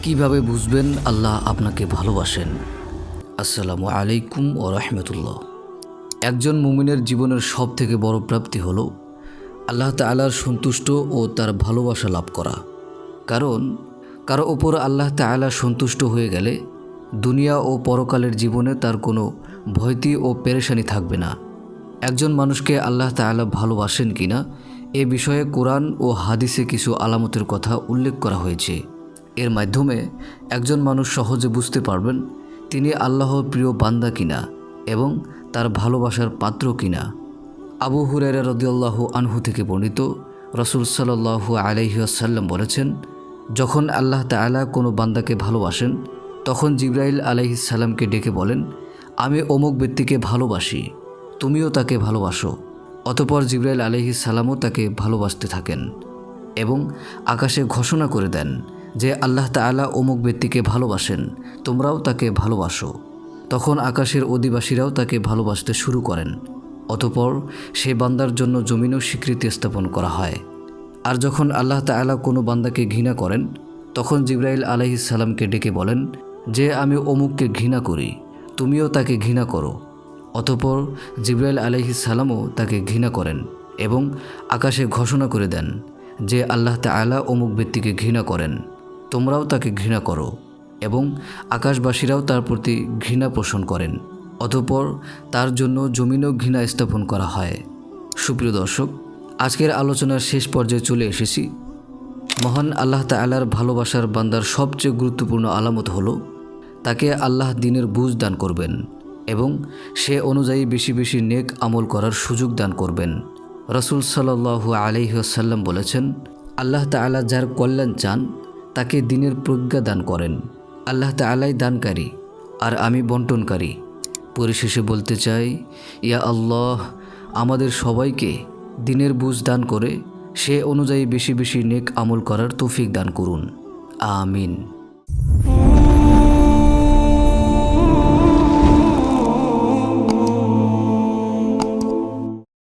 কিভাবে বুঝবেন আল্লাহ আপনাকে ভালোবাসেন? আসসালামু আলাইকুম ওয়া রাহমাতুল্লাহ। একজন মুমিনের জীবনের সবথেকে বড় প্রাপ্তি হলো আল্লাহ তাআলার সন্তুষ্ট ও তার ভালোবাসা লাভ করা। কারণ কারো ওপর আল্লাহ তাআলা সন্তুষ্ট হয়ে গেলে দুনিয়া ও পরকালের জীবনে তার কোনো ভয়তি ও পেরেশানি থাকবে না। একজন মানুষকে আল্লাহ তাআলা ভালোবাসেন কিনা এ বিষয়ে কোরআন ও হাদিসে কিছু আলামতের কথা উল্লেখ করা হয়েছে। এর মাধ্যমে একজন মানুষ সহজে বুঝতে পারবেন তিনি আল্লাহর প্রিয় বান্দা কিনা এবং তার ভালোবাসার পাত্র কিনা। আবু হুরায়রা রাদিয়াল্লাহু আনহু থেকে বর্ণিত, রাসূল সাল্লাল্লাহু আলাইহি ওয়াসাল্লাম বলেছেন, যখন আল্লাহ তাআলা কোনো বান্দাকে ভালোবাসেন তখন জিবরাইল আলাইহিস সালামকে ডেকে বলেন, আমি অমুক ব্যক্তিকে ভালোবাসি, তুমিও তাকে ভালোবাসো। অতঃপর জিবরাইল আলাইহিস সালামও তাকে ভালোবাসতে থাকেন এবং আকাশে ঘোষণা করে দেন যে আল্লাহ তাআলা অমুক ব্যক্তিকে ভালোবাসেন, তোমরাও তাকে ভালোবাসো। তখন আকাশের অধিবাসীরাও তাকে ভালোবাসতে শুরু করেন। অতঃপর সে বান্দার জন্য জমিনেও স্বীকৃতি স্থাপন করা হয়। আর যখন আল্লাহ তাআলা কোনো বান্দাকে ঘৃণা করেন তখন জিবরাইল আলাইহিস সালামকে ডেকে বলেন যে আমি অমুককে ঘৃণা করি, তুমিও তাকে ঘৃণা করো। অতঃপর জিবরাইল আলাইহিস সালামও তাকে ঘৃণা করেন এবং আকাশে ঘোষণা করে দেন যে আল্লাহ তাআলা অমুক ব্যক্তিকে ঘৃণা করেন, তোমরাও তাকে ঘৃণা করো, এবং আকাশবাসীরাও তার প্রতি ঘৃণা পোষণ করেন। অতঃপর তার জন্য জমিনেও ঘৃণা স্থাপন করা হয়। সুপ্রিয় দর্শক, আজকের আলোচনার শেষ পর্যায়ে চলে এসেছি। মহান আল্লাহ তাআলার ভালোবাসার বান্দার সবচেয়ে গুরুত্বপূর্ণ আলামত হলো তাকে আল্লাহ দ্বীনের বুঝ দান করবেন এবং সে অনুযায়ী বেশি বেশি নেক আমল করার সুযোগ দান করবেন। রাসূল সাল্লাল্লাহু আলাইহি ওয়াসাল্লাম বলেছেন, আল্লাহ তাআলা যার কল্যাণ চান তাকে দ্বীনের প্রজ্ঞা দান করেন। আল্লাহ তাআলাই দানকারী আর আমি বন্টনকারী। পরিশেষে বলতে চাই, ইয়া আল্লাহ, আমাদের সবাইকে দ্বীনের বুঝ দান করে সে অনুযায়ী বেশি বেশি নেক আমল করার তৌফিক দান করুন। আমিন।